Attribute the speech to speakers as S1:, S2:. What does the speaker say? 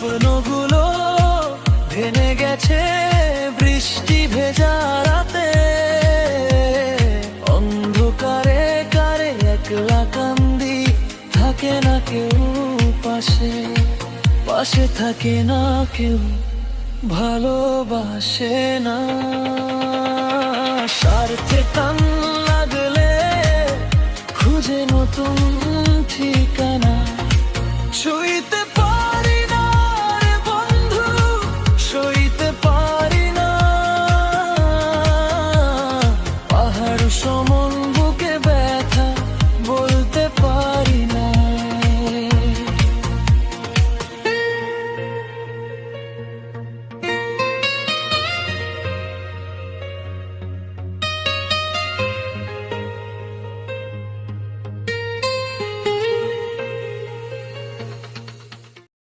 S1: স্বপ্নগুলো ভেঙে গেছে বৃষ্টি ভেজা রাতে। অন্ধকারে কারে একলা কান্দি, থাকে না কেউ পাশে, পাশে থাকে না কেউ, ভালোবাসে না। স্বার্থে টান লাগলে খুঁজে নতুন ঠিকানা, ছুঁইতে